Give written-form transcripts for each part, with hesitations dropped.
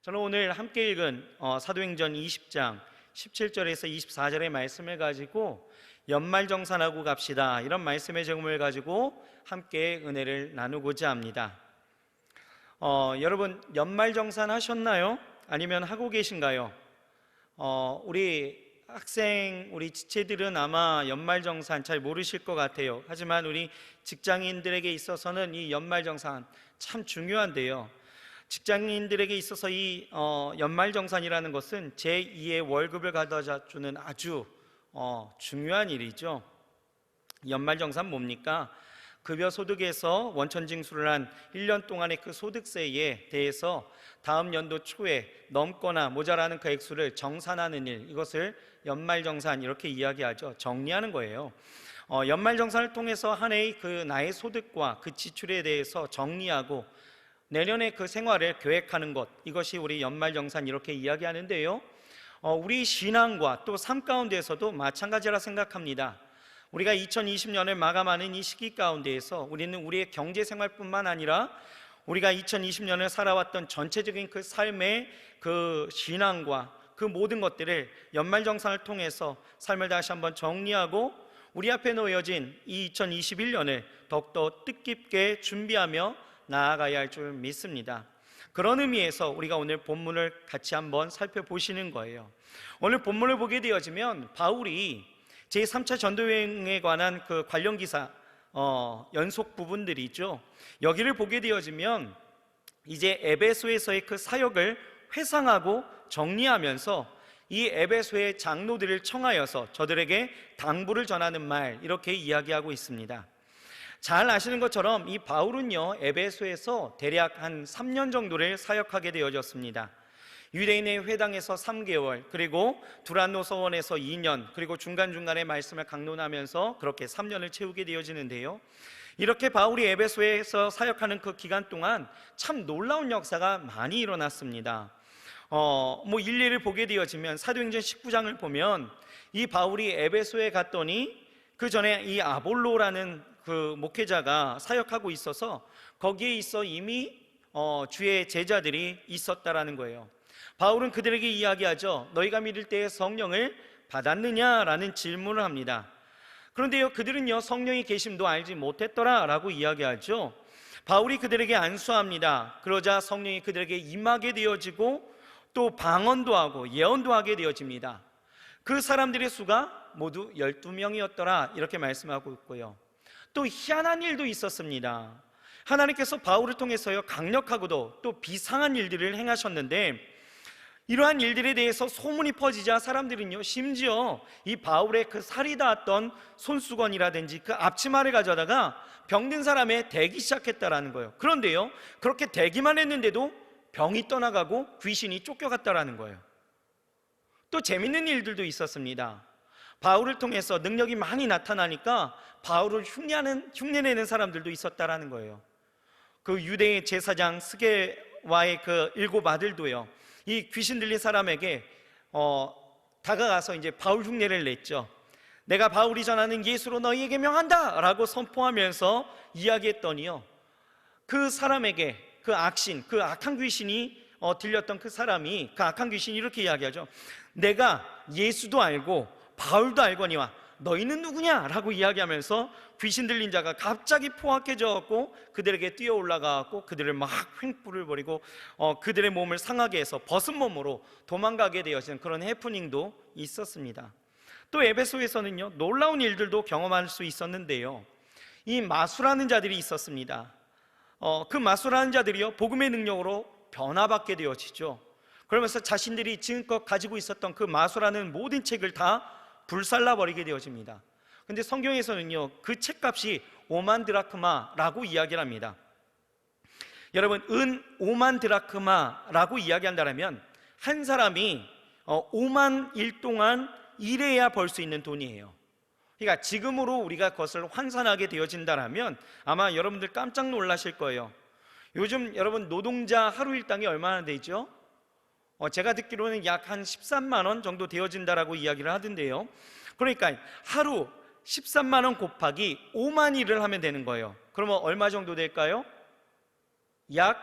저는 오늘 함께 읽은 사도행전 20장 17절에서 24절의 말씀을 가지고 연말정산하고 갑시다, 이런 말씀의 제목을 가지고 함께 은혜를 나누고자 합니다. 여러분, 연말정산 하셨나요? 아니면 하고 계신가요? 우리 학생, 우리 지체들은 아마 연말정산 잘 모르실 것 같아요. 하지만 우리 직장인들에게 있어서는 이 연말정산 참 중요한데요, 직장인들에게 있어서 이 연말정산이라는 것은 제2의 월급을 가져다 주는 아주 중요한 일이죠. 연말정산 뭡니까? 급여 소득에서 원천징수를 한 1년 동안의 그 소득세에 대해서 다음 연도 초에 넘거나 모자라는 그 액수를 정산하는 일, 이것을 연말정산 이렇게 이야기하죠. 정리하는 거예요. 연말정산을 통해서 한 해의 그 나의 소득과 그 지출에 대해서 정리하고 내년의 그 생활을 계획하는 것, 이것이 우리 연말정산 이렇게 이야기하는데요, 우리 신앙과 또 삶 가운데에서도 마찬가지라 생각합니다. 우리가 2020년을 마감하는 이 시기 가운데에서 우리는 우리의 경제생활뿐만 아니라 우리가 2020년을 살아왔던 전체적인 그 삶의 그 신앙과 그 모든 것들을 연말정산을 통해서 삶을 다시 한번 정리하고 우리 앞에 놓여진 이 2021년을 더욱더 뜻깊게 준비하며 나아가야 할 줄 믿습니다. 그런 의미에서 우리가 오늘 본문을 같이 한번 살펴보시는 거예요. 오늘 본문을 보게 되어지면 바울이 제3차 전도여행에 관한 그 관련 기사 연속 부분들이죠. 여기를 보게 되어지면 이제 에베소에서의 그 사역을 회상하고 정리하면서 이 에베소의 장로들을 청하여서 저들에게 당부를 전하는 말, 이렇게 이야기하고 있습니다. 잘 아시는 것처럼 이 바울은요, 에베소에서 대략 한 3년 정도를 사역하게 되어졌습니다. 유대인의 회당에서 3개월, 그리고 두란노 서원에서 2년, 그리고 중간중간에 말씀을 강론하면서 그렇게 3년을 채우게 되어지는데요, 이렇게 바울이 에베소에서 사역하는 그 기간 동안 참 놀라운 역사가 많이 일어났습니다. 일례를 보게 되어지면 사도행전 19장을 보면 이 바울이 에베소에 갔더니 그 전에 이 아볼로라는 그 목회자가 사역하고 있어서 거기에 있어 이미 주의 제자들이 있었다라는 거예요. 바울은 그들에게 이야기하죠. 너희가 믿을 때에 성령을 받았느냐라는 질문을 합니다. 그런데요, 그들은요, 성령의 계심도 알지 못했더라라고 이야기하죠. 바울이 그들에게 안수합니다. 그러자 성령이 그들에게 임하게 되어지고 또 방언도 하고 예언도 하게 되어집니다. 그 사람들의 수가 모두 12명이었더라, 이렇게 말씀하고 있고요. 또 희한한 일도 있었습니다. 하나님께서 바울을 통해서요, 강력하고도 또 비상한 일들을 행하셨는데, 이러한 일들에 대해서 소문이 퍼지자 사람들은요, 심지어 이 바울의 그 살이 닿았던 손수건이라든지 그 앞치마를 가져다가 병든 사람에 대기 시작했다라는 거예요. 그런데요, 그렇게 대기만 했는데도 병이 떠나가고 귀신이 쫓겨갔다라는 거예요. 또 재밌는 일들도 있었습니다. 바울을 통해서 능력이 많이 나타나니까 바울을 흉내내는 사람들도 있었다라는 거예요. 그 유대의 제사장 스게와의 그 7 아들도요, 이 귀신 들린 사람에게 다가가서 이제 바울 흉내를 냈죠. 내가 바울이 전하는 예수로 너희에게 명한다 라고 선포하면서 이야기했더니요, 그 사람에게 그 악신, 그 악한 귀신이 들렸던 그 사람이, 그 악한 귀신이 이렇게 이야기하죠. 내가 예수도 알고 바울도 알거니와 너희는 누구냐? 라고 이야기하면서 귀신 들린 자가 갑자기 포악해져갖고 그들에게 뛰어 올라가갖고 그들을 막 횡불을 벌이고 그들의 몸을 상하게 해서 벗은 몸으로 도망가게 되어진 그런 해프닝도 있었습니다. 또 에베소에서는요, 놀라운 일들도 경험할 수 있었는데요, 이 마술하는 자들이 있었습니다. 그 마술하는 자들이요, 복음의 능력으로 변화받게 되어지죠. 그러면서 자신들이 지금껏 가지고 있었던 그 마술하는 모든 책을 다 불살라버리게 되어집니다. 근데 성경에서는요, 그 책값이 5만 드라크마라고 이야기를 합니다. 여러분, 은 5만 드라크마라고 이야기한다면 한 사람이 5만 일 동안 일해야 벌 수 있는 돈이에요. 그러니까 지금으로 우리가 그것을 환산하게 되어진다면 아마 여러분들 깜짝 놀라실 거예요. 요즘 여러분 노동자 하루 일당이 얼마나 되죠? 제가 듣기로는 약 한 13만 원 정도 되어진다라고 이야기를 하던데요, 그러니까 하루 13만 원 곱하기 5만 일을 하면 되는 거예요. 그러면 얼마 정도 될까요? 약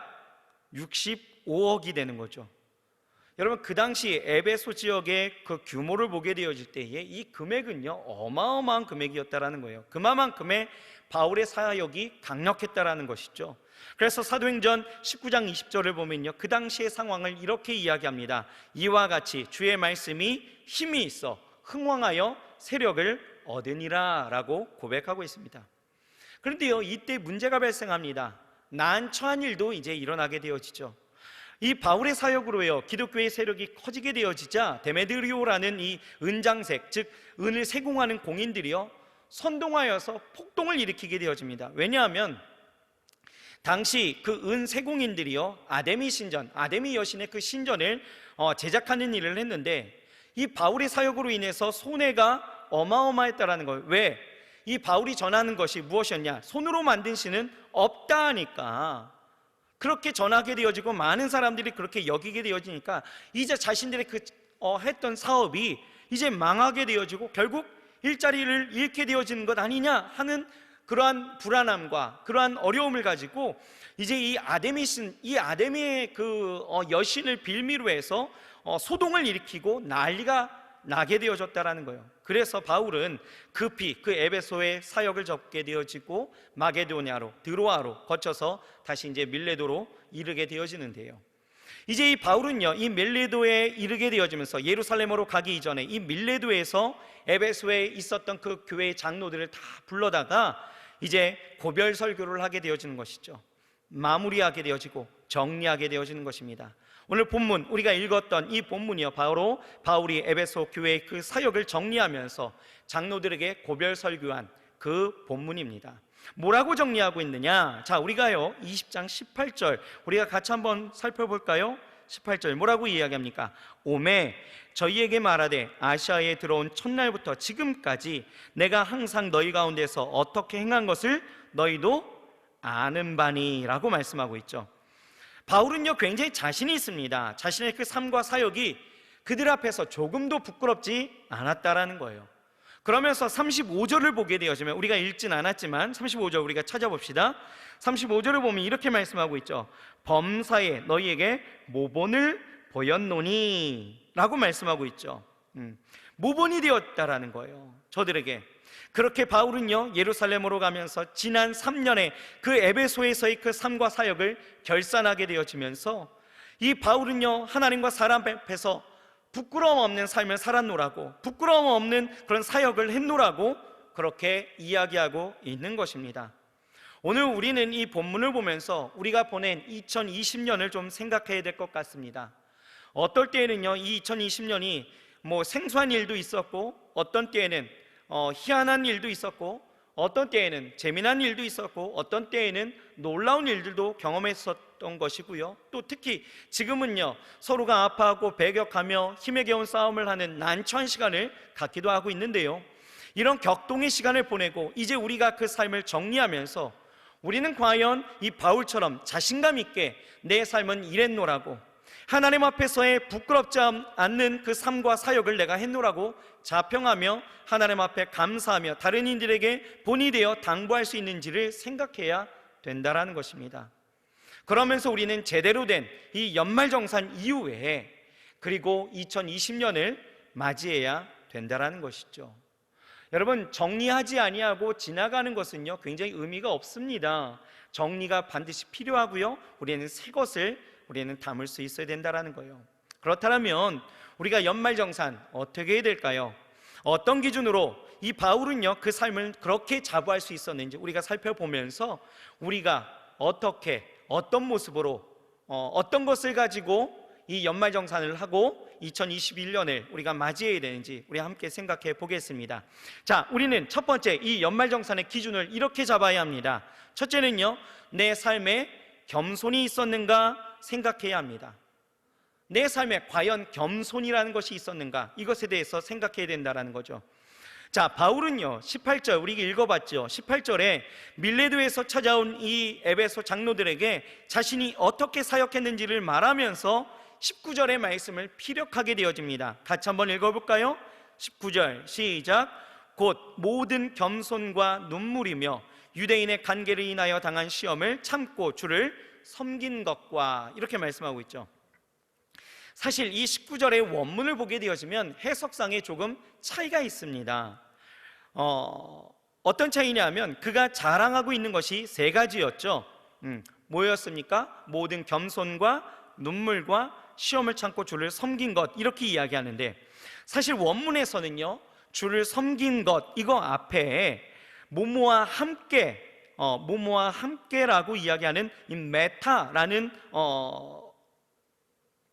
65억이 되는 거죠. 여러분, 그 당시 에베소 지역의 그 규모를 보게 되어질 때에 이 금액은요 어마어마한 금액이었다라는 거예요. 그만큼의 바울의 사역이 강력했다라는 것이죠. 그래서 사도행전 19장 20절을 보면요, 그 당시의 상황을 이렇게 이야기합니다. 이와 같이 주의 말씀이 힘이 있어 흥왕하여 세력을 얻으니라 라고 고백하고 있습니다. 그런데요, 이때 문제가 발생합니다. 난처한 일도 이제 일어나게 되어지죠. 이 바울의 사역으로요 기독교의 세력이 커지게 되어지자 데메드리오라는 이 은장색, 즉 은을 세공하는 공인들이요 선동하여서 폭동을 일으키게 되어집니다. 왜냐하면 당시 그 은 세공인들이요 아데미 신전, 아데미 여신의 그 신전을 제작하는 일을 했는데 이 바울의 사역으로 인해서 손해가 어마어마했다라는 거예요. 왜? 이 바울이 전하는 것이 무엇이었냐? 손으로 만든 신은 없다 하니까 그렇게 전하게 되어지고 많은 사람들이 그렇게 여기게 되어지니까 이제 자신들의 했던 사업이 이제 망하게 되어지고 결국 일자리를 잃게 되어지는 것 아니냐 하는 그러한 불안함과 그러한 어려움을 가지고 이제 이 아데미신, 이 아데미의 여신을 빌미로 해서 소동을 일으키고 난리가 나게 되어졌다라는 거예요. 그래서 바울은 급히 그 에베소의 사역을 접게 되어지고 마게도냐로, 드로아로 거쳐서 다시 이제 밀레도로 이르게 되어지는데요. 이제 이 바울은요 이 밀레도에 이르게 되어지면서 예루살렘으로 가기 이전에 이 밀레도에서 에베소에 있었던 그 교회의 장로들을 다 불러다가 이제 고별 설교를 하게 되어지는 것이죠. 마무리하게 되어지고 정리하게 되어지는 것입니다. 오늘 본문, 우리가 읽었던 이 본문이요 바로 바울이 에베소 교회의 그 사역을 정리하면서 장로들에게 고별 설교한 그 본문입니다. 뭐라고 정리하고 있느냐? 자, 우리가요 20장 18절 우리가 같이 한번 살펴볼까요? 18절 뭐라고 이야기합니까? 오매 저희에게 말하되 아시아에 들어온 첫날부터 지금까지 내가 항상 너희 가운데서 어떻게 행한 것을 너희도 아는 바니 라고 말씀하고 있죠. 바울은요 굉장히 자신이 있습니다. 자신의 그 삶과 사역이 그들 앞에서 조금도 부끄럽지 않았다라는 거예요. 그러면서 35절을 보게 되어지면, 우리가 읽진 않았지만 35절 우리가 찾아봅시다. 35절을 보면 이렇게 말씀하고 있죠. 범사에 너희에게 모본을 보였노니 라고 말씀하고 있죠. 모본이 되었다라는 거예요, 저들에게. 그렇게 바울은요 예루살렘으로 가면서 지난 3년의 그 에베소에서의 그 삶과 사역을 결산하게 되어지면서 이 바울은요 하나님과 사람 앞에서 부끄러움 없는 삶을 살았노라고, 부끄러움 없는 그런 사역을 했노라고 그렇게 이야기하고 있는 것입니다. 오늘 우리는 이 본문을 보면서 우리가 보낸 2020년을 좀 생각해야 될 것 같습니다. 어떨 때에는요 이 2020년이 뭐 생소한 일도 있었고, 어떤 때에는 희한한 일도 있었고, 어떤 때에는 재미난 일도 있었고, 어떤 때에는 놀라운 일들도 경험했었던 것이고요. 또 특히 지금은요 서로가 아파하고 배격하며 힘에 겨운 싸움을 하는 난처한 시간을 갖기도 하고 있는데요, 이런 격동의 시간을 보내고 이제 우리가 그 삶을 정리하면서 우리는 과연 이 바울처럼 자신감 있게 내 삶은 이랬노라고, 하나님 앞에서의 부끄럽지 않는 그 삶과 사역을 내가 했노라고 자평하며 하나님 앞에 감사하며 다른 이들에게 본이 되어 당부할 수 있는지를 생각해야 된다라는 것입니다. 그러면서 우리는 제대로 된 이 연말정산 이후에 그리고 2020년을 맞이해야 된다라는 것이죠. 여러분, 정리하지 아니하고 지나가는 것은요 굉장히 의미가 없습니다. 정리가 반드시 필요하고요, 우리는 새 것을 우리는 담을 수 있어야 된다는 거예요. 그렇다면 우리가 연말정산 어떻게 해야 될까요? 어떤 기준으로 이 바울은요 그 삶을 그렇게 자부할 수 있었는지 우리가 살펴보면서 우리가 어떻게, 어떤 모습으로, 어떤 것을 가지고 이 연말정산을 하고 2021년을 우리가 맞이해야 되는지 우리 함께 생각해 보겠습니다. 자, 우리는 첫 번째 이 연말정산의 기준을 이렇게 잡아야 합니다. 첫째는요, 내 삶에 겸손이 있었는가 생각해야 합니다. 내 삶에 과연 겸손이라는 것이 있었는가, 이것에 대해서 생각해야 된다는 거죠. 자, 바울은요 18절 우리 읽어봤죠. 18절에 밀레도에서 찾아온 이 에베소 장로들에게 자신이 어떻게 사역했는지를 말하면서 19절의 말씀을 피력하게 되어집니다. 같이 한번 읽어볼까요? 19절 시작. 곧 모든 겸손과 눈물이며 유대인의 관계를 인하여 당한 시험을 참고 주를 섬긴 것과, 이렇게 말씀하고 있죠. 사실 이 19절의 원문을 보게 되어지면 해석상에 조금 차이가 있습니다. 어떤 차이냐면 그가 자랑하고 있는 것이 세 가지였죠. 뭐였습니까? 모든 겸손과 눈물과 시험을 참고 주를 섬긴 것, 이렇게 이야기하는데, 사실 원문에서는요, 주를 섬긴 것, 이거 앞에 모모와 함께라고 이야기하는 이 메타라는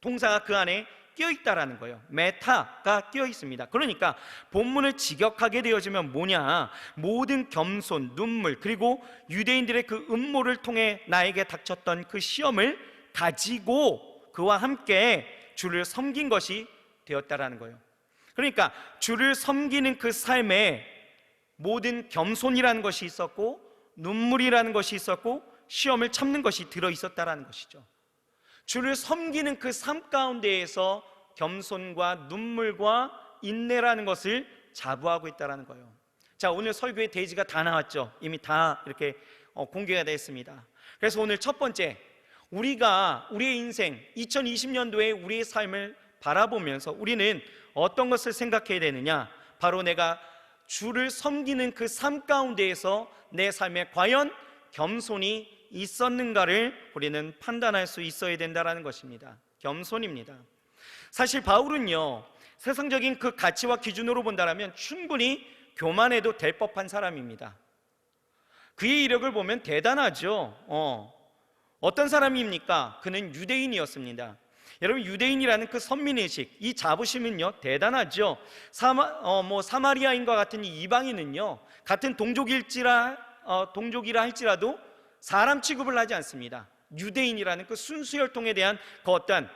동사가 그 안에 끼어있다라는 거예요. 메타가 끼어있습니다. 그러니까 본문을 직역하게 되어지면 뭐냐, 모든 겸손, 눈물, 그리고 유대인들의 그 음모를 통해 나에게 닥쳤던 그 시험을 가지고 그와 함께 주를 섬긴 것이 되었다라는 거예요. 그러니까 주를 섬기는 그 삶에 모든 겸손이라는 것이 있었고, 눈물이라는 것이 있었고, 시험을 참는 것이 들어있었다라는 것이죠. 주를 섬기는 그 삶 가운데에서 겸손과 눈물과 인내라는 것을 자부하고 있다는 거예요. 자, 오늘 설교의 대지가 다 나왔죠. 이미 다 이렇게 공개가 됐습니다. 그래서 오늘 첫 번째, 우리가 우리의 인생 2020년도에 우리의 삶을 바라보면서 우리는 어떤 것을 생각해야 되느냐, 바로 내가 주를 섬기는 그 삶 가운데에서 내 삶에 과연 겸손이 있었는가를 우리는 판단할 수 있어야 된다는 것입니다. 겸손입니다. 사실 바울은요, 세상적인 그 가치와 기준으로 본다면 충분히 교만해도 될 법한 사람입니다. 그의 이력을 보면 대단하죠. 어떤 사람입니까? 그는 유대인이었습니다. 여러분, 유대인이라는 그 선민의식, 이 자부심은요 대단하죠. 사마리아인과 같은 이 이방인은요, 같은 동족이라 할지라도 사람 취급을 하지 않습니다. 유대인이라는 그 순수혈통에 대한 그 어떤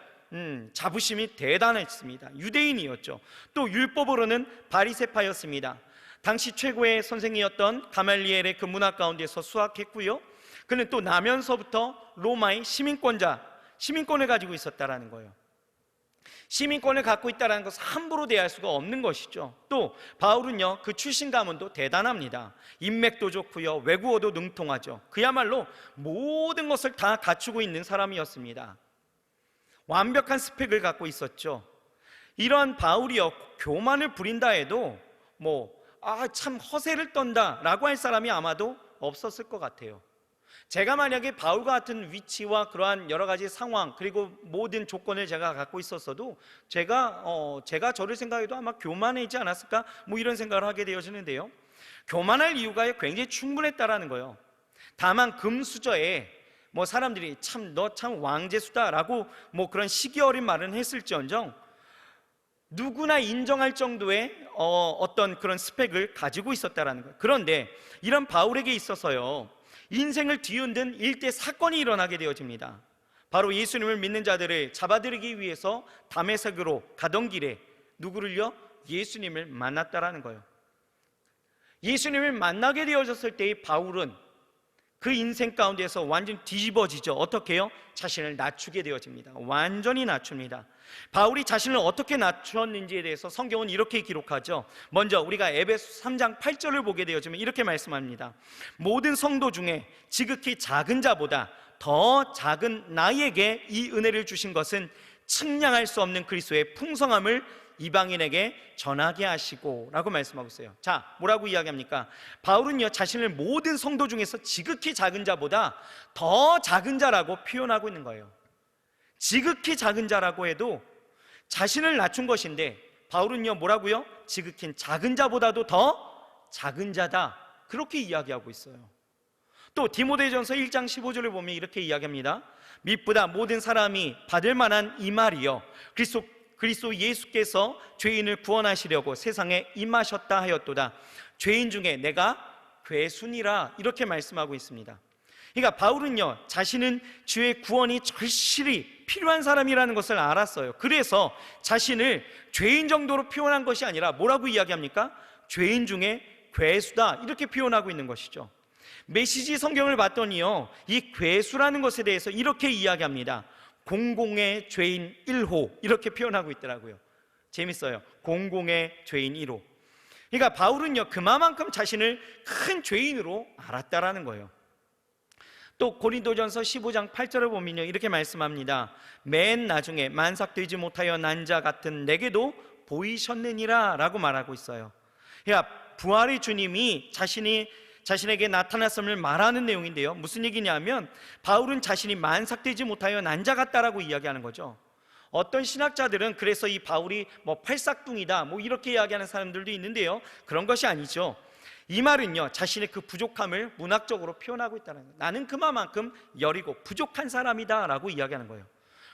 자부심이 대단했습니다. 유대인이었죠. 또 율법으로는 바리새파였습니다. 당시 최고의 선생이었던 가말리엘의 그 문화 가운데서 수학했고요, 그는 또 나면서부터 로마의 시민권을 가지고 있었다라는 거예요. 시민권을 갖고 있다는 것을 함부로 대할 수가 없는 것이죠. 또 바울은요, 그 출신 가문도 대단합니다. 인맥도 좋고요, 외국어도 능통하죠. 그야말로 모든 것을 다 갖추고 있는 사람이었습니다. 완벽한 스펙을 갖고 있었죠. 이러한 바울이요, 교만을 부린다 해도 참 허세를 떤다라고 할 사람이 아마도 없었을 것 같아요. 제가 만약에 바울과 같은 위치와 그러한 여러 가지 상황, 그리고 모든 조건을 제가 갖고 있었어도 제가 저를 생각해도 아마 교만하지 않았을까, 이런 생각을 하게 되어지는데요, 교만할 이유가 굉장히 충분했다라는 거예요. 다만 금수저에 사람들이 너 참 왕재수다라고 그런 시기 어린 말은 했을지언정 누구나 인정할 정도의 어떤 그런 스펙을 가지고 있었다라는 거예요. 그런데 이런 바울에게 있어서요, 인생을 뒤흔든 일대 사건이 일어나게 되어집니다. 바로 예수님을 믿는 자들을 잡아들이기 위해서 다메섹으로 가던 길에 누구를요? 예수님을 만났다라는 거예요. 예수님을 만나게 되어졌을 때의 바울은 그 인생 가운데서 완전히 뒤집어지죠. 어떻게 해요? 자신을 낮추게 되어집니다. 완전히 낮춥니다. 바울이 자신을 어떻게 낮추었는지에 대해서 성경은 이렇게 기록하죠. 먼저 우리가 에베소 3장 8절을 보게 되어지면 이렇게 말씀합니다. 모든 성도 중에 지극히 작은 자보다 더 작은 나에게 이 은혜를 주신 것은 측량할 수 없는 그리스도의 풍성함을 이방인에게 전하게 하시고 라고 말씀하고 있어요. 자, 뭐라고 이야기합니까? 바울은요, 자신을 모든 성도 중에서 지극히 작은 자보다 더 작은 자라고 표현하고 있는 거예요. 지극히 작은 자라고 해도 자신을 낮춘 것인데, 바울은요 뭐라고요? 지극히 작은 자보다도 더 작은 자다, 그렇게 이야기하고 있어요. 또 디모데전서 1장 15절을 보면 이렇게 이야기합니다. 밑보다 모든 사람이 받을 만한 이 말이요, 그리스도 예수께서 죄인을 구원하시려고 세상에 임하셨다 하였도다. 죄인 중에 내가 괴순이라, 이렇게 말씀하고 있습니다. 그러니까 바울은요, 자신은 주의 구원이 절실히 필요한 사람이라는 것을 알았어요. 그래서 자신을 죄인 정도로 표현한 것이 아니라 뭐라고 이야기합니까? 죄인 중에 괴수다, 이렇게 표현하고 있는 것이죠. 메시지 성경을 봤더니요, 이 괴수라는 것에 대해서 이렇게 이야기합니다. 공공의 죄인 1호, 이렇게 표현하고 있더라고요. 재밌어요. 공공의 죄인 1호. 그러니까 바울은요, 그만큼 자신을 큰 죄인으로 알았다라는 거예요. 또 고린도전서 15장 8절을 보면요, 이렇게 말씀합니다. 맨 나중에 만삭되지 못하여 난 자 같은 내게도 보이셨느니라 라고 말하고 있어요. 그러니까 부활의 주님이 자신에게 나타났음을 말하는 내용인데요, 무슨 얘기냐면 바울은 자신이 만삭되지 못하여 난 자 같다라고 이야기하는 거죠. 어떤 신학자들은 그래서 이 바울이 팔싹둥이다 이렇게 이야기하는 사람들도 있는데요, 그런 것이 아니죠. 이 말은요, 자신의 그 부족함을 문학적으로 표현하고 있다는 거예요. 나는 그만큼 여리고 부족한 사람이다 라고 이야기하는 거예요.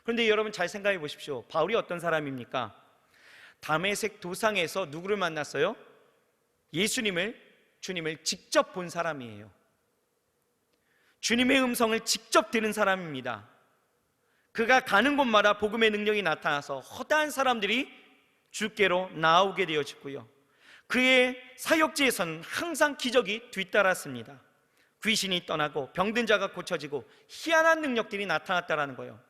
그런데 여러분 잘 생각해 보십시오. 바울이 어떤 사람입니까? 다메섹 도상에서 누구를 만났어요? 주님을 직접 본 사람이에요. 주님의 음성을 직접 들은 사람입니다. 그가 가는 곳마다 복음의 능력이 나타나서 허다한 사람들이 주께로 나오게 되어지고요, 그의 사역지에서는 항상 기적이 뒤따랐습니다. 귀신이 떠나고 병든 자가 고쳐지고 희한한 능력들이 나타났다는 거예요.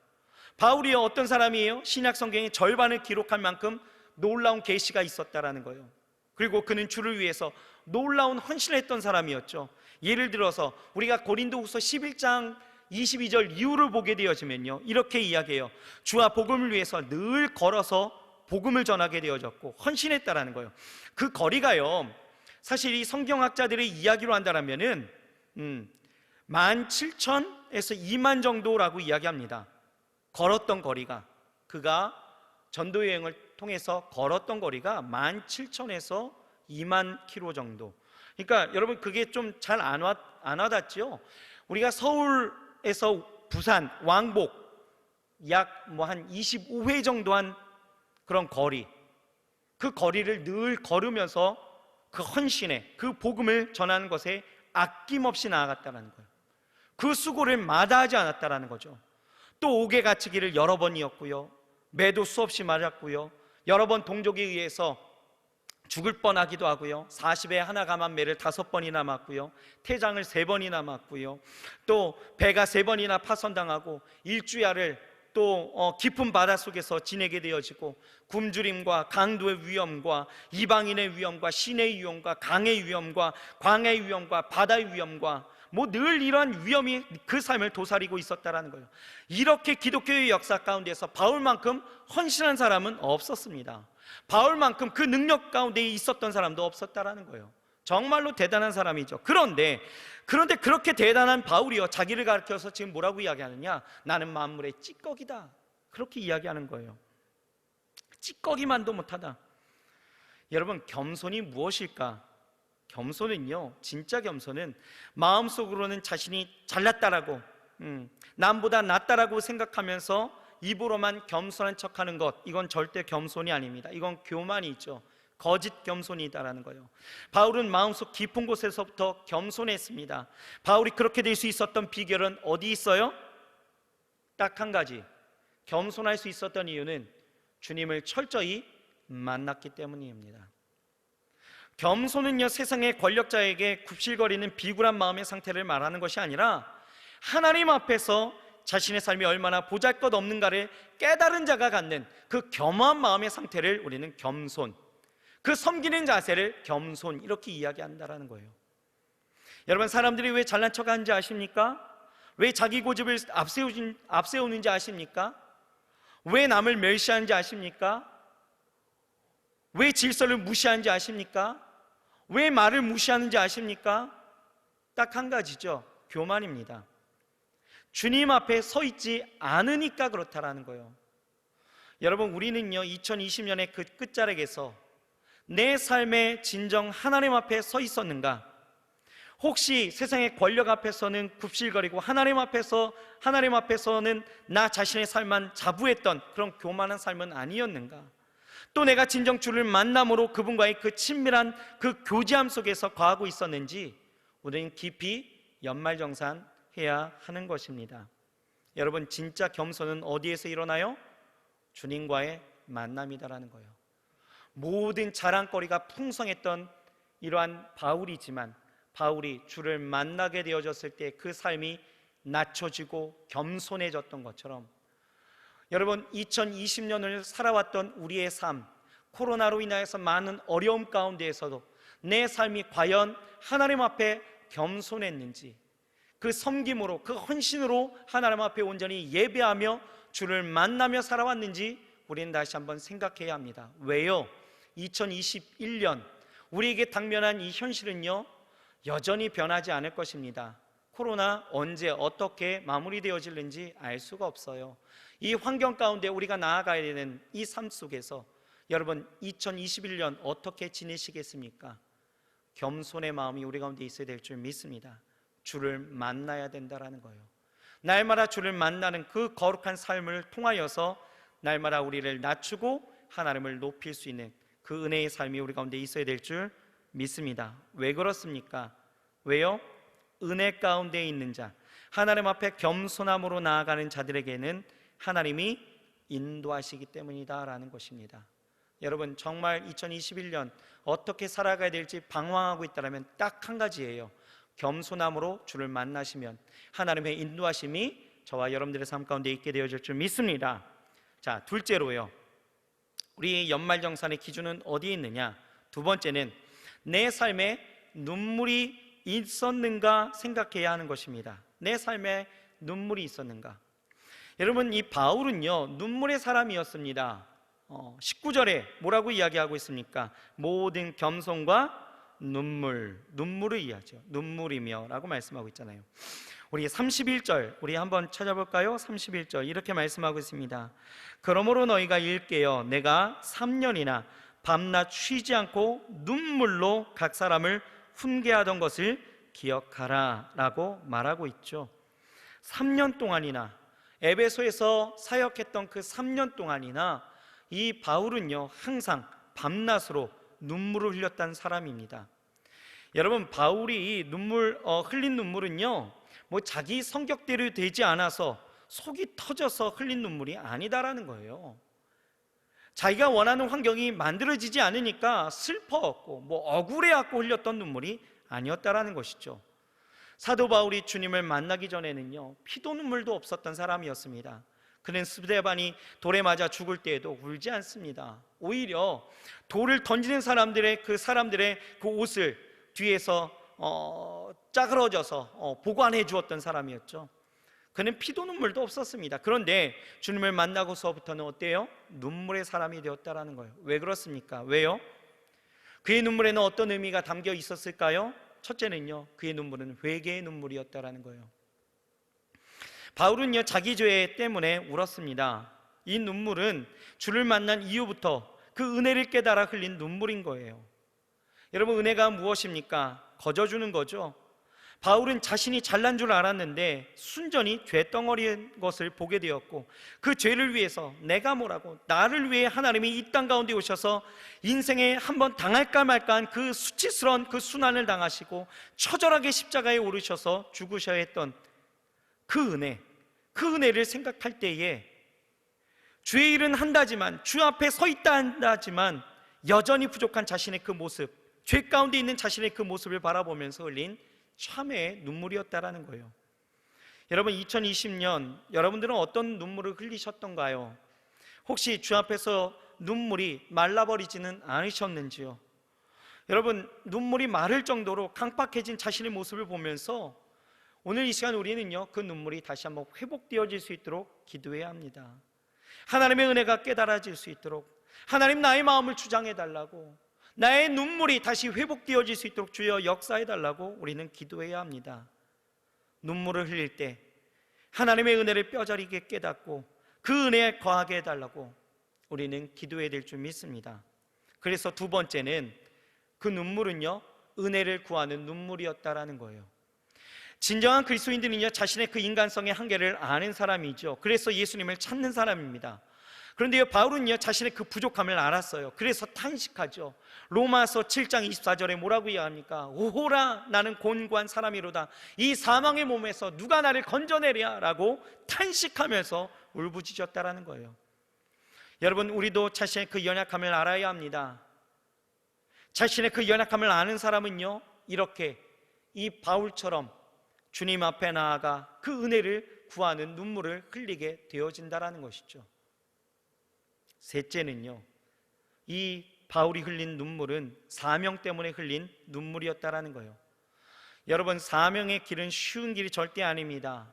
바울이 어떤 사람이에요? 신약 성경의 절반을 기록할 만큼 놀라운 계시가 있었다는 거예요. 그리고 그는 주를 위해서 놀라운 헌신을 했던 사람이었죠. 예를 들어서 우리가 고린도후서 11장 22절 이후를 보게 되어지면요, 이렇게 이야기해요. 주와 복음을 위해서 늘 걸어서 복음을 전하게 되어졌고 헌신했다라는 거예요. 그 거리가요, 사실 이 성경학자들의 이야기로 한다면은 17,000에서 2만 정도라고 이야기합니다. 걸었던 거리가, 그가 전도 여행을 통해서 걸었던 거리가 17,000에서 2만 킬로 정도. 그러니까 여러분 그게 좀 잘 안 와닿죠? 우리가 서울에서 부산 왕복 약 한 25회 정도 한 그런 거리, 그 거리를 늘 걸으면서 그 헌신에, 그 복음을 전하는 것에 아낌없이 나아갔다는 거예요. 그 수고를 마다하지 않았다는 거죠. 또 옥에 갇히기를 여러 번이었고요, 매도 수없이 맞았고요, 여러 번 동족에 의해서 죽을 뻔하기도 하고요, 40에 하나 감한 매를 5번이나 맞고요, 태장을 3번이나 맞고요, 또 배가 3번이나 파손당하고 일주야를 또 깊은 바닷속에서 지내게 되어지고 굶주림과 강도의 위험과 이방인의 위험과 신의 위험과 강의 위험과 광해의 위험과 바다의 위험과 늘 이러한 위험이 그 삶을 도사리고 있었다는 거예요. 이렇게 기독교의 역사 가운데서 바울만큼 헌신한 사람은 없었습니다. 바울만큼 그 능력 가운데 있었던 사람도 없었다는 거예요. 정말로 대단한 사람이죠. 그런데 그렇게 대단한 바울이요, 자기를 가리켜서 지금 뭐라고 이야기하느냐? 나는 만물의 찌꺼기다, 그렇게 이야기하는 거예요. 찌꺼기만도 못하다. 여러분, 겸손이 무엇일까? 겸손은요, 진짜 겸손은 마음속으로는 자신이 잘났다라고 남보다 낫다라고 생각하면서 입으로만 겸손한 척하는 것, 이건 절대 겸손이 아닙니다. 이건 교만이죠. 거짓 겸손이다라는 거예요. 바울은 마음속 깊은 곳에서부터 겸손했습니다. 바울이 그렇게 될 수 있었던 비결은 어디 있어요? 딱 한 가지. 겸손할 수 있었던 이유는 주님을 철저히 만났기 때문입니다. 겸손은요, 세상의 권력자에게 굽실거리는 비굴한 마음의 상태를 말하는 것이 아니라 하나님 앞에서 자신의 삶이 얼마나 보잘것없는가를 깨달은 자가 갖는 그 겸허한 마음의 상태를 우리는 겸손, 그 섬기는 자세를 겸손, 이렇게 이야기한다는 거예요. 여러분, 사람들이 왜 잘난 척하는지 아십니까? 왜 자기 고집을 앞세우는지 아십니까? 왜 남을 멸시하는지 아십니까? 왜 질서를 무시하는지 아십니까? 왜 말을 무시하는지 아십니까? 딱 한 가지죠. 교만입니다. 주님 앞에 서 있지 않으니까 그렇다라는 거예요. 여러분, 우리는요, 2020년의 그 끝자락에서 내 삶의 진정 하나님 앞에 서 있었는가? 혹시 세상의 권력 앞에서는 굽실거리고 하나님 앞에서는 나 자신의 삶만 자부했던 그런 교만한 삶은 아니었는가? 또 내가 진정 주를 만남으로 그분과의 그 친밀한 그 교제함 속에서 거하고 있었는지 우리는 깊이 연말정산해야 하는 것입니다. 여러분, 진짜 겸손은 어디에서 일어나요? 주님과의 만남이다라는 거예요. 모든 자랑거리가 풍성했던 이러한 바울이지만 바울이 주를 만나게 되어졌을 때 그 삶이 낮춰지고 겸손해졌던 것처럼 여러분, 2020년을 살아왔던 우리의 삶, 코로나로 인하여서 많은 어려움 가운데에서도 내 삶이 과연 하나님 앞에 겸손했는지, 그 섬김으로, 그 헌신으로 하나님 앞에 온전히 예배하며 주를 만나며 살아왔는지 우리는 다시 한번 생각해야 합니다. 왜요? 2021년 우리에게 당면한 이 현실은요, 여전히 변하지 않을 것입니다. 코로나 언제 어떻게 마무리되어질는지 알 수가 없어요. 이 환경 가운데 우리가 나아가야 되는 이 삶 속에서 여러분 2021년 어떻게 지내시겠습니까? 겸손의 마음이 우리 가운데 있어야 될 줄 믿습니다. 주를 만나야 된다라는 거예요. 날마다 주를 만나는 그 거룩한 삶을 통하여서 날마다 우리를 낮추고 하나님을 높일 수 있는 그 은혜의 삶이 우리 가운데 있어야 될 줄 믿습니다. 왜 그렇습니까? 왜요? 은혜 가운데 있는 자, 하나님 앞에 겸손함으로 나아가는 자들에게는 하나님이 인도하시기 때문이다라는 것입니다. 여러분, 정말 2021년 어떻게 살아가야 될지 방황하고 있다면 딱 한 가지예요. 겸손함으로 주를 만나시면 하나님의 인도하심이 저와 여러분들의 삶 가운데 있게 되어질 줄 믿습니다. 자, 둘째로요, 우리 연말정산의 기준은 어디에 있느냐? 두 번째는 내 삶에 눈물이 있었는가 생각해야 하는 것입니다. 내 삶에 눈물이 있었는가? 여러분, 이 바울은요 눈물의 사람이었습니다. 19절에 뭐라고 이야기하고 있습니까? 모든 겸손과 눈물을 이해하죠. 눈물이며 라고 말씀하고 있잖아요. 우리 31절 우리 한번 찾아볼까요? 31절 이렇게 말씀하고 있습니다. 그러므로 너희가 읽게요, 내가 3년이나 밤낮 쉬지 않고 눈물로 각 사람을 훈계하던 것을 기억하라 라고 말하고 있죠. 3년 동안이나 에베소에서 사역했던 그 3년 동안이나 이 바울은요 항상 밤낮으로 눈물을 흘렸다는 사람입니다. 여러분, 바울이 흘린 눈물은요 뭐 자기 성격대로 되지 않아서 속이 터져서 흘린 눈물이 아니다라는 거예요. 자기가 원하는 환경이 만들어지지 않으니까 슬퍼했고 뭐 억울해갖고 흘렸던 눈물이 아니었다라는 것이죠. 사도 바울이 주님을 만나기 전에는요 피도 눈물도 없었던 사람이었습니다. 그는 스데반이 돌에 맞아 죽을 때에도 울지 않습니다. 오히려 돌을 던지는 사람들의 그 옷을 뒤에서 짜그러져서 보관해 주었던 사람이었죠. 그는 피도 눈물도 없었습니다. 그런데 주님을 만나고서부터는 어때요? 눈물의 사람이 되었다라는 거예요. 왜 그렇습니까? 왜요? 그의 눈물에는 어떤 의미가 담겨 있었을까요? 첫째는요, 그의 눈물은 회개의 눈물이었다라는 거예요. 바울은요 자기 죄 때문에 울었습니다. 이 눈물은 주를 만난 이후부터 그 은혜를 깨달아 흘린 눈물인 거예요. 여러분, 은혜가 무엇입니까? 거저주는 거죠. 바울은 자신이 잘난 줄 알았는데 순전히 죄덩어리인 것을 보게 되었고, 그 죄를 위해서 내가 뭐라고, 나를 위해 하나님이 이 땅 가운데 오셔서 인생에 한번 당할까 말까한 그 수치스러운 그 순환을 당하시고 처절하게 십자가에 오르셔서 죽으셔야 했던 그 은혜를 생각할 때에 주의 일은 한다지만, 주 앞에 서 있다 한다지만 여전히 부족한 자신의 그 모습, 죄 가운데 있는 자신의 그 모습을 바라보면서 흘린 참회의 눈물이었다라는 거예요. 여러분, 2020년 여러분들은 어떤 눈물을 흘리셨던가요? 혹시 주 앞에서 눈물이 말라버리지는 않으셨는지요? 여러분, 눈물이 마를 정도로 강팍해진 자신의 모습을 보면서 오늘 이 시간 우리는요 그 눈물이 다시 한번 회복되어질 수 있도록 기도해야 합니다. 하나님의 은혜가 깨달아질 수 있도록, 하나님 나의 마음을 주장해달라고, 나의 눈물이 다시 회복되어질 수 있도록 주여 역사해달라고 우리는 기도해야 합니다. 눈물을 흘릴 때 하나님의 은혜를 뼈저리게 깨닫고 그 은혜에 거하게 해달라고 우리는 기도해야 될 줄 믿습니다. 그래서 두 번째는 그 눈물은요 은혜를 구하는 눈물이었다라는 거예요. 진정한 그리스도인들은요 자신의 그 인간성의 한계를 아는 사람이죠. 그래서 예수님을 찾는 사람입니다. 그런데 바울은요 자신의 그 부족함을 알았어요. 그래서 탄식하죠. 로마서 7장 24절에 뭐라고 이야기합니까? 오호라, 나는 곤고한 사람이로다. 이 사망의 몸에서 누가 나를 건져내랴 라고 탄식하면서 울부짖었다라는 거예요. 여러분, 우리도 자신의 그 연약함을 알아야 합니다. 자신의 그 연약함을 아는 사람은요 이렇게 이 바울처럼 주님 앞에 나아가 그 은혜를 구하는 눈물을 흘리게 되어진다라는 것이죠. 셋째는요, 이 바울이 흘린 눈물은 사명 때문에 흘린 눈물이었다라는 거예요. 여러분, 사명의 길은 쉬운 길이 절대 아닙니다.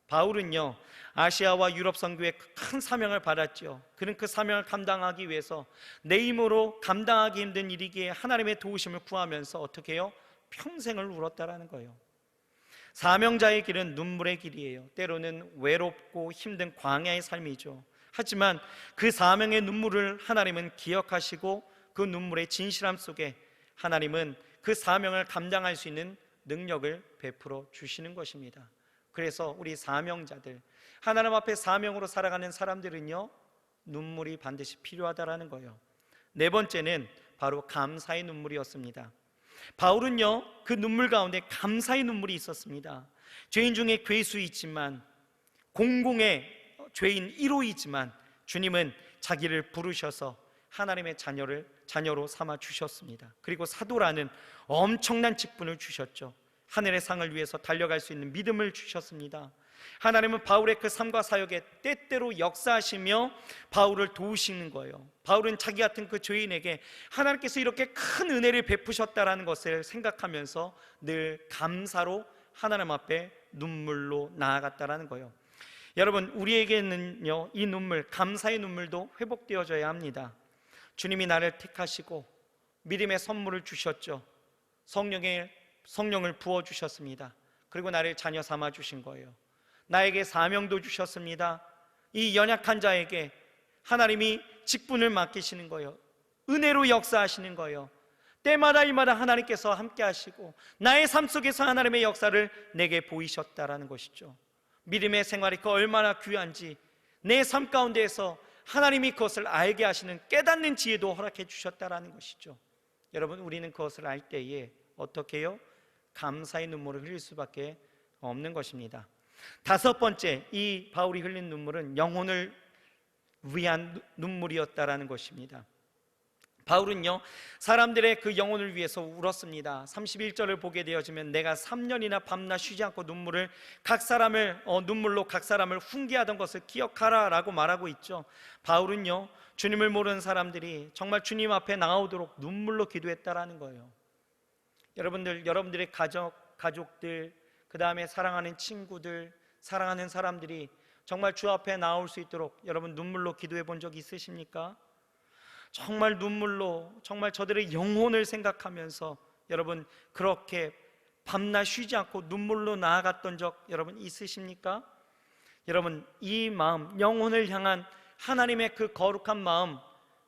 바울은요, 아시아와 유럽 선교에 큰 사명을 받았죠. 그는 그 사명을 감당하기 위해서 내 힘으로 감당하기 힘든 일이기에 하나님의 도우심을 구하면서 어떻게 해요? 평생을 울었다라는 거예요. 사명자의 길은 눈물의 길이에요. 때로는 외롭고 힘든 광야의 삶이죠. 하지만 그 사명의 눈물을 하나님은 기억하시고 그 눈물의 진실함 속에 하나님은 그 사명을 감당할 수 있는 능력을 베풀어 주시는 것입니다. 그래서 우리 사명자들, 하나님 앞에 사명으로 살아가는 사람들은요, 눈물이 반드시 필요하다라는 거예요. 네 번째는 바로 감사의 눈물이었습니다. 바울은요, 그 눈물 가운데 감사의 눈물이 있었습니다. 죄인 중에 괴수이지만, 공공의 죄인 1호이지만 주님은 자기를 부르셔서 하나님의 자녀로 삼아 주셨습니다. 그리고 사도라는 엄청난 직분을 주셨죠. 하늘의 상을 위해서 달려갈 수 있는 믿음을 주셨습니다. 하나님은 바울의 그 삶과 사역에 때때로 역사하시며 바울을 도우시는 거예요. 바울은 자기 같은 그 죄인에게 하나님께서 이렇게 큰 은혜를 베푸셨다라는 것을 생각하면서 늘 감사로 하나님 앞에 눈물로 나아갔다라는 거예요. 여러분, 우리에게는요, 이 눈물, 감사의 눈물도 회복되어져야 합니다. 주님이 나를 택하시고 믿음의 선물을 주셨죠. 성령을 부어주셨습니다. 그리고 나를 자녀 삼아 주신 거예요. 나에게 사명도 주셨습니다. 이 연약한 자에게 하나님이 직분을 맡기시는 거예요. 은혜로 역사하시는 거예요. 때마다 이마다 하나님께서 함께 하시고 나의 삶 속에서 하나님의 역사를 내게 보이셨다라는 것이죠. 믿음의 생활이 그 얼마나 귀한지 내 삶 가운데에서 하나님이 그것을 알게 하시는 깨닫는 지혜도 허락해 주셨다라는 것이죠. 여러분, 우리는 그것을 알 때에 어떻게 해요? 감사의 눈물을 흘릴 수밖에 없는 것입니다. 다섯 번째, 이 바울이 흘린 눈물은 영혼을 위한 눈물이었다라는 것입니다. 바울은요, 사람들의 그 영혼을 위해서 울었습니다. 31절을 보게 되어지면 내가 3년이나 밤낮 쉬지 않고 눈물로 각 사람을 훈계하던 것을 기억하라 라고 말하고 있죠. 바울은요, 주님을 모르는 사람들이 정말 주님 앞에 나오도록 눈물로 기도했다라는 거예요. 여러분들의 가족들, 그 다음에 사랑하는 친구들, 사랑하는 사람들이 정말 주 앞에 나올 수 있도록 여러분 눈물로 기도해 본 적 있으십니까? 정말 눈물로, 정말 저들의 영혼을 생각하면서 여러분 그렇게 밤낮 쉬지 않고 눈물로 나아갔던 적 여러분 있으십니까? 여러분, 이 마음, 영혼을 향한 하나님의 그 거룩한 마음,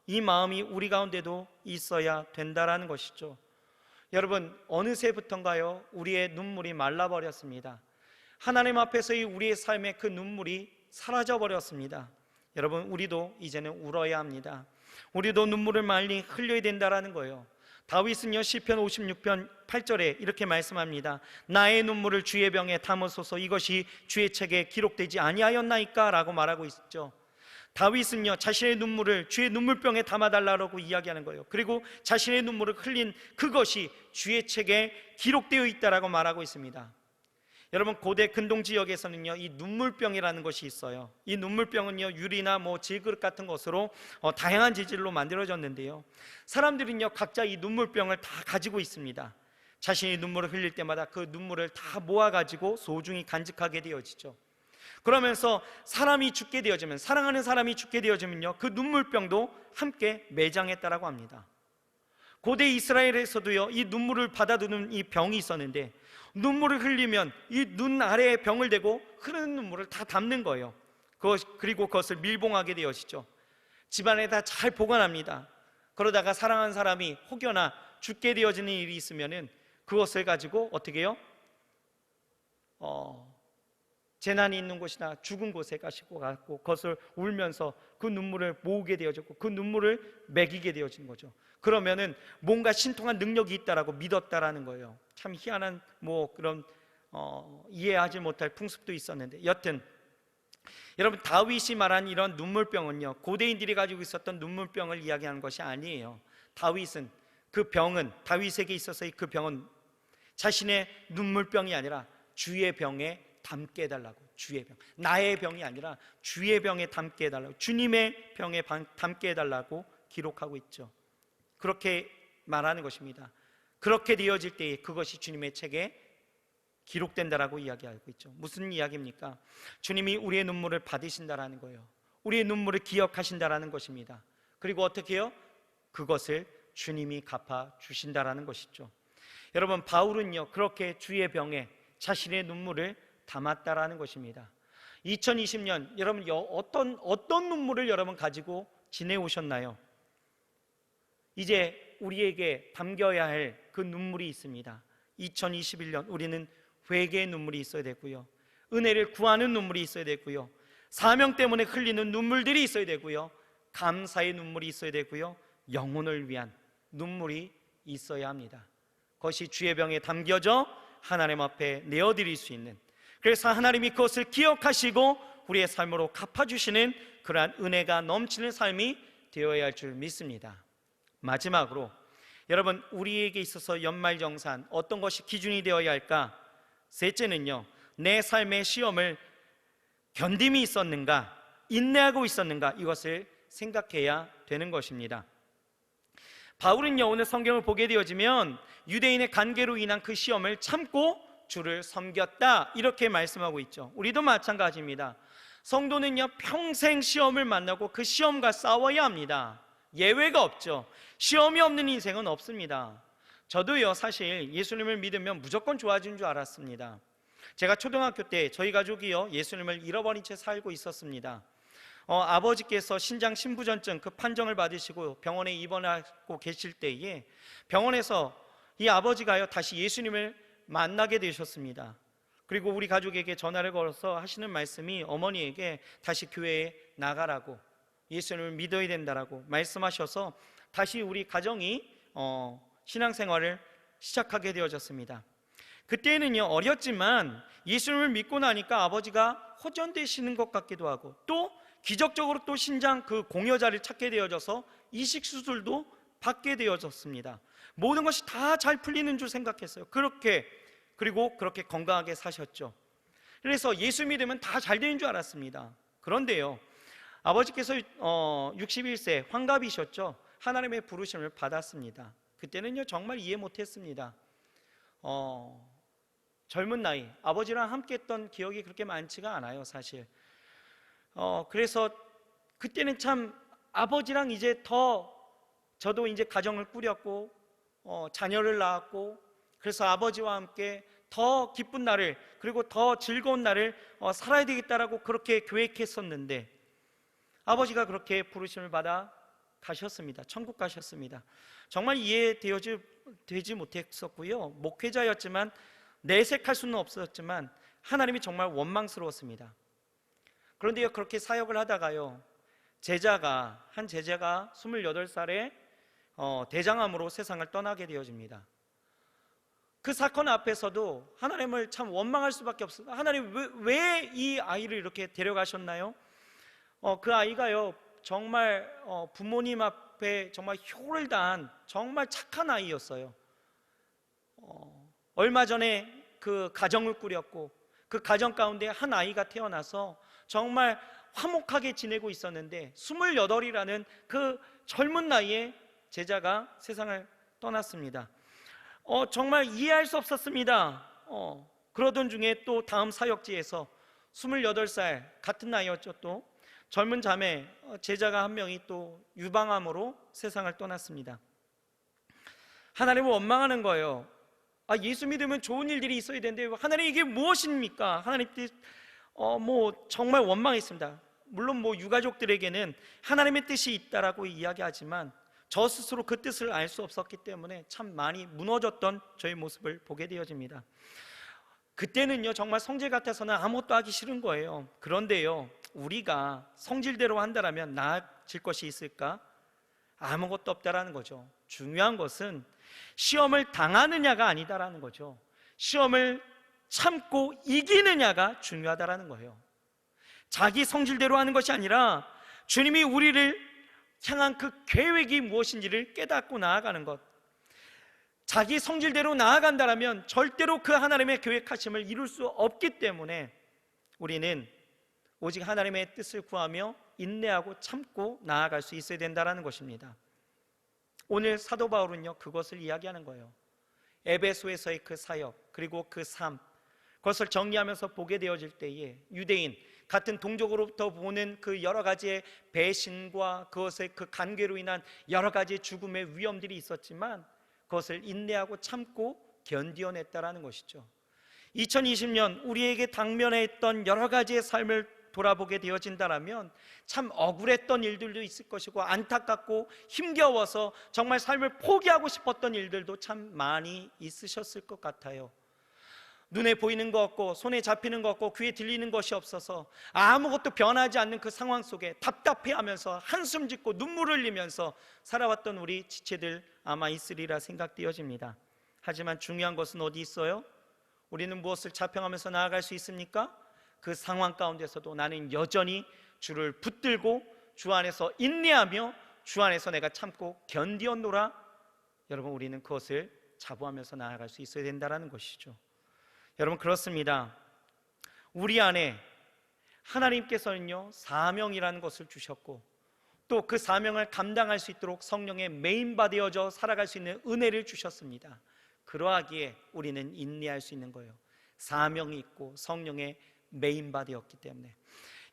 이 마음이 우리 가운데도 있어야 된다라는 것이죠. 여러분, 어느새부턴가요, 우리의 눈물이 말라버렸습니다. 하나님 앞에서의 우리의 삶의 그 눈물이 사라져버렸습니다. 여러분, 우리도 이제는 울어야 합니다. 우리도 눈물을 많이 흘려야 된다라는 거예요. 다윗은요, 시편 56편 8절에 이렇게 말씀합니다. 나의 눈물을 주의 병에 담으소서, 이것이 주의 책에 기록되지 아니하였나이까? 라고 말하고 있죠. 다윗은요, 자신의 눈물을 주의 눈물병에 담아달라고 이야기하는 거예요. 그리고 자신의 눈물을 흘린 그것이 주의 책에 기록되어 있다라고 말하고 있습니다. 여러분, 고대 근동 지역에서는요, 이 눈물병이라는 것이 있어요. 이 눈물병은요, 유리나 질그릇 같은 것으로 다양한 재질로 만들어졌는데요, 사람들은요, 각자 이 눈물병을 다 가지고 있습니다. 자신이 눈물을 흘릴 때마다 그 눈물을 다 모아가지고 소중히 간직하게 되어지죠. 그러면서 사람이 죽게 되어지면, 사랑하는 사람이 죽게 되어지면요, 그 눈물병도 함께 매장했다라고 합니다. 고대 이스라엘에서도요, 이 눈물을 받아두는 이 병이 있었는데, 눈물을 흘리면 이 눈 아래에 병을 대고 흐르는 눈물을 다 담는 거예요. 그리고 그것을 밀봉하게 되어지죠. 집안에다 잘 보관합니다. 그러다가 사랑하는 사람이 혹여나 죽게 되어지는 일이 있으면은 그것을 가지고 어떻게 해요? 재난이 있는 곳이나 죽은 곳에 가시고 갔고, 그것을 울면서 그 눈물을 모으게 되어졌고 그 눈물을 먹이게 되어진 거죠. 그러면은 뭔가 신통한 능력이 있다라고 믿었다라는 거예요. 참 희한한 그런 이해하지 못할 풍습도 있었는데, 여튼 여러분, 다윗이 말한 이런 눈물병은요, 고대인들이 가지고 있었던 눈물병을 이야기하는 것이 아니에요. 다윗에게 있어서의 그 병은 자신의 눈물병이 아니라 주의 병에 담게 해달라고, 주의 병, 나의 병이 아니라 주의 병에 담게 해달라고, 주님의 병에 담게 해달라고 기록하고 있죠. 그렇게 말하는 것입니다. 그렇게 되어질 때에 그것이 주님의 책에 기록된다라고 이야기하고 있죠. 무슨 이야기입니까? 주님이 우리의 눈물을 받으신다라는 거예요. 우리의 눈물을 기억하신다라는 것입니다. 그리고 어떻게 해요? 그것을 주님이 갚아 주신다라는 것이죠. 여러분, 바울은요 그렇게 주의 병에 자신의 눈물을 담았다라는 것입니다. 2020년 여러분 어떤 눈물을 여러분 가지고 지내오셨나요? 이제 우리에게 담겨야 할 그 눈물이 있습니다. 2021년 우리는 회개의 눈물이 있어야 되고요, 은혜를 구하는 눈물이 있어야 되고요, 사명 때문에 흘리는 눈물들이 있어야 되고요, 감사의 눈물이 있어야 되고요, 영혼을 위한 눈물이 있어야 합니다. 그것이 주의 병에 담겨져 하나님 앞에 내어드릴 수 있는, 그래서 하나님이 그것을 기억하시고 우리의 삶으로 갚아주시는 그러한 은혜가 넘치는 삶이 되어야 할 줄 믿습니다. 마지막으로 여러분, 우리에게 있어서 연말정산 어떤 것이 기준이 되어야 할까? 셋째는요, 내 삶의 시험을 견딤이 있었는가, 인내하고 있었는가, 이것을 생각해야 되는 것입니다. 바울은요 오늘 성경을 보게 되어지면 유대인의 관계로 인한 그 시험을 참고 주를 섬겼다, 이렇게 말씀하고 있죠. 우리도 마찬가지입니다. 성도는요 평생 시험을 만나고 그 시험과 싸워야 합니다. 예외가 없죠. 시험이 없는 인생은 없습니다. 저도요 사실 예수님을 믿으면 무조건 좋아진 줄 알았습니다. 제가 초등학교 때 저희 가족이요 예수님을 잃어버린 채 살고 있었습니다. 아버지께서 신장 신부전증 그 판정을 받으시고 병원에 입원하고 계실 때에 병원에서 이 아버지가요 다시 예수님을 만나게 되셨습니다. 그리고 우리 가족에게 전화를 걸어서 하시는 말씀이 어머니에게 다시 교회에 나가라고, 예수님을 믿어야 된다라고 말씀하셔서 다시 우리 가정이 신앙생활을 시작하게 되어졌습니다. 그때는요 어렸지만 예수님을 믿고 나니까 아버지가 호전되시는 것 같기도 하고, 또 기적적으로 또 신장 그 공여자를 찾게 되어져서 이식 수술도 받게 되어졌습니다. 모든 것이 다 잘 풀리는 줄 생각했어요. 그리고 그렇게 건강하게 사셨죠. 그래서 예수 믿으면 다 잘 되는 줄 알았습니다. 그런데요 아버지께서 61세 환갑이셨죠. 하나님의 부르심을 받았습니다. 그때는요 정말 이해 못했습니다. 젊은 나이 아버지랑 함께 했던 기억이 그렇게 많지가 않아요 사실. 그래서 그때는 참 아버지랑 이제 저도 이제 가정을 꾸렸고 자녀를 낳았고, 그래서 아버지와 함께 더 기쁜 날을, 그리고 더 즐거운 날을 살아야 되겠다라고 그렇게 계획했었는데 아버지가 그렇게 부르심을 받아 가셨습니다. 천국 가셨습니다. 정말 이해되지 못했었고요, 목회자였지만 내색할 수는 없었지만 하나님이 정말 원망스러웠습니다. 그런데요 그렇게 사역을 하다가요 한 제자가 28살에 대장암으로 세상을 떠나게 되어집니다. 그 사건 앞에서도 하나님을 참 원망할 수밖에 없어요. 하나님 왜 이 아이를 이렇게 데려가셨나요? 그 아이가요 정말 부모님 앞에 정말 효를 다한 정말 착한 아이였어요. 얼마 전에 그 가정을 꾸렸고 그 가정 가운데 한 아이가 태어나서 정말 화목하게 지내고 있었는데 28이라는 그 젊은 나이에 제자가 세상을 떠났습니다. 정말 이해할 수 없었습니다. 그러던 중에 또 다음 사역지에서 28살 같은 나이였죠. 또 젊은 자매 제자가 한 명이 또 유방암으로 세상을 떠났습니다. 하나님을 원망하는 거예요. 예수 믿으면 좋은 일들이 있어야 되는데 하나님 이게 무엇입니까? 하나님 뜻 정말 원망했습니다. 물론 유가족들에게는 하나님의 뜻이 있다라고 이야기하지만 저 스스로 그 뜻을 알 수 없었기 때문에 참 많이 무너졌던 저의 모습을 보게 되어집니다. 그때는요 정말 성질 같아서는 아무것도 하기 싫은 거예요. 그런데요 우리가 성질대로 한다면 나아질 것이 있을까? 아무것도 없다라는 거죠. 중요한 것은 시험을 당하느냐가 아니다라는 거죠. 시험을 참고 이기느냐가 중요하다라는 거예요. 자기 성질대로 하는 것이 아니라 주님이 우리를 향한 그 계획이 무엇인지를 깨닫고 나아가는 것. 자기 성질대로 나아간다면 절대로 그 하나님의 계획하심을 이룰 수 없기 때문에 우리는 오직 하나님의 뜻을 구하며 인내하고 참고 나아갈 수 있어야 된다는 것입니다. 오늘 사도 바울은요 그것을 이야기하는 거예요. 에베소에서의 그 사역, 그리고 그 삶, 그것을 정리하면서 보게 되어질 때에 유대인, 같은 동족으로부터 보는 그 여러 가지의 배신과 그것의 그 관계로 인한 여러 가지 죽음의 위험들이 있었지만 그것을 인내하고 참고 견디어냈다라는 것이죠. 2020년 우리에게 당면했던 여러 가지의 삶을 돌아보게 되어진다면 참 억울했던 일들도 있을 것이고 안타깝고 힘겨워서 정말 삶을 포기하고 싶었던 일들도 참 많이 있으셨을 것 같아요. 눈에 보이는 것 없고 손에 잡히는 것 없고 귀에 들리는 것이 없어서 아무것도 변하지 않는 그 상황 속에 답답해하면서 한숨 짓고 눈물을 흘리면서 살아왔던 우리 지체들 아마 있으리라 생각되어집니다. 하지만 중요한 것은 어디 있어요? 우리는 무엇을 자평하면서 나아갈 수 있습니까? 그 상황 가운데서도 나는 여전히 주를 붙들고 주 안에서 인내하며 주 안에서 내가 참고 견디었노라. 여러분, 우리는 그것을 자부하면서 나아갈 수 있어야 된다는 것이죠. 여러분, 그렇습니다. 우리 안에 하나님께서는요 사명이라는 것을 주셨고 또 그 사명을 감당할 수 있도록 성령의 메인바되어져 살아갈 수 있는 은혜를 주셨습니다. 그러하기에 우리는 인내할 수 있는 거예요. 사명이 있고 성령의 메인바되었기 때문에.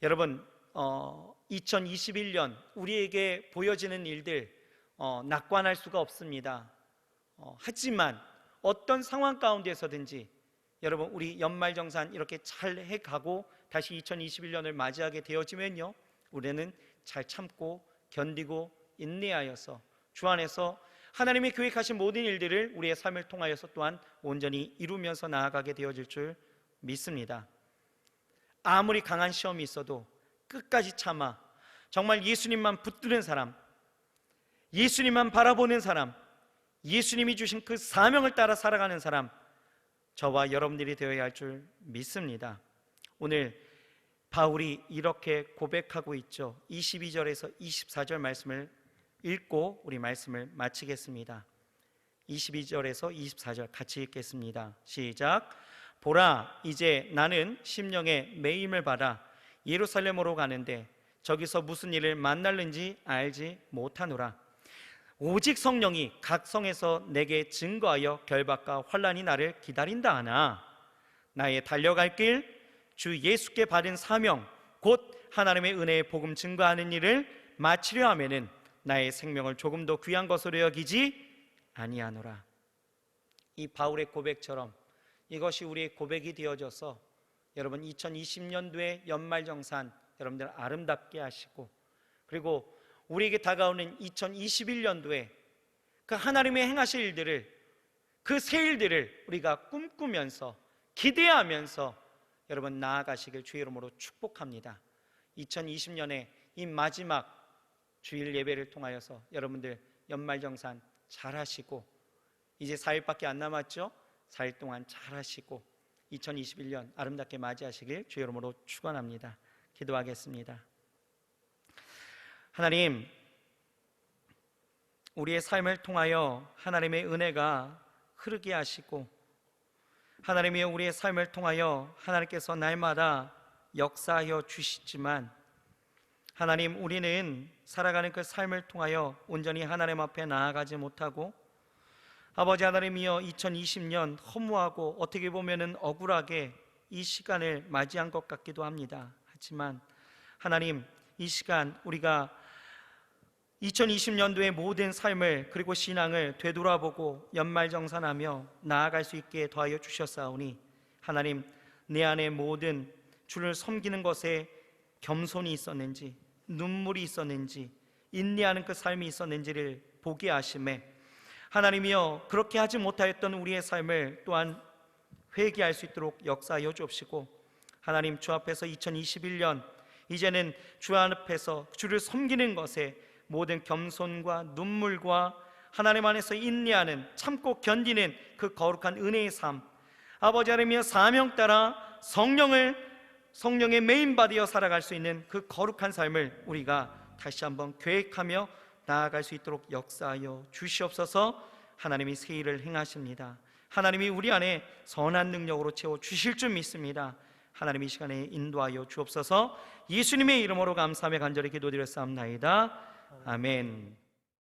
여러분, 2021년 우리에게 보여지는 일들 낙관할 수가 없습니다. 하지만 어떤 상황 가운데서든지 여러분, 우리 연말정산 이렇게 잘 해가고 다시 2021년을 맞이하게 되어지면요 우리는 잘 참고 견디고 인내하여서 주 안에서 하나님이 계획하신 모든 일들을 우리의 삶을 통하여서 또한 온전히 이루면서 나아가게 되어질 줄 믿습니다. 아무리 강한 시험이 있어도 끝까지 참아 정말 예수님만 붙드는 사람, 예수님만 바라보는 사람, 예수님이 주신 그 사명을 따라 살아가는 사람, 저와 여러분들이 되어야 할 줄 믿습니다. 오늘 바울이 이렇게 고백하고 있죠. 22절에서 24절 말씀을 읽고 우리 말씀을 마치겠습니다. 22절에서 24절 같이 읽겠습니다. 시작. 보라, 이제 나는 심령의 매임을 받아 예루살렘으로 가는데 저기서 무슨 일을 만날는지 알지 못하노라. 오직 성령이 각 성에서 내게 증거하여 결박과 환난이 나를 기다린다 하나 나의 달려갈 길 주 예수께 받은 사명 곧 하나님의 은혜의 복음 증거하는 일을 마치려 하면은 나의 생명을 조금 더 귀한 것으로 여기지 아니하노라. 이 바울의 고백처럼 이것이 우리의 고백이 되어져서 여러분 2020년도의 연말정산 여러분들 아름답게 하시고 그리고 우리에게 다가오는 2021년도에 그 하나님의 행하실 일들을 그 새 일들을 우리가 꿈꾸면서 기대하면서 여러분 나아가시길 주의 이름으로 축복합니다. 2020년에 이 마지막 주일 예배를 통하여서 여러분들 연말정산 잘 하시고 이제 4일밖에 안 남았죠? 4일 동안 잘 하시고 2021년 아름답게 맞이하시길 주의 이름으로 축원합니다. 기도하겠습니다. 하나님, 우리의 삶을 통하여 하나님의 은혜가 흐르게 하시고 하나님이 우리의 삶을 통하여 하나님께서 날마다 역사하여 주시지만 하나님, 우리는 살아가는 그 삶을 통하여 온전히 하나님 앞에 나아가지 못하고 아버지 하나님이여 2020년 허무하고 어떻게 보면은 억울하게 이 시간을 맞이한 것 같기도 합니다. 하지만 하나님, 이 시간 우리가 2020년도의 모든 삶을 그리고 신앙을 되돌아보고 연말정산하며 나아갈 수 있게 도와여 주셨사오니 하나님, 내 안에 모든 주를 섬기는 것에 겸손이 있었는지 눈물이 있었는지 인내하는 그 삶이 있었는지를 보게 하심에 하나님이여 그렇게 하지 못하였던 우리의 삶을 또한 회개할 수 있도록 역사하여 주옵시고 하나님, 주 앞에서 2021년 이제는 주 앞에서 주를 섬기는 것에 모든 겸손과 눈물과 하나님 안에서 인내하는 참고 견디는 그 거룩한 은혜의 삶 아버지 하나님의 사명 따라 성령의 메인바디어 살아갈 수 있는 그 거룩한 삶을 우리가 다시 한번 계획하며 나아갈 수 있도록 역사하여 주시옵소서. 하나님이 새 일을 행하십니다. 하나님이 우리 안에 선한 능력으로 채워 주실 줄 믿습니다. 하나님 이 시간에 인도하여 주옵소서. 예수님의 이름으로 감사하며 간절히 기도드렸사옵나이다. 아멘.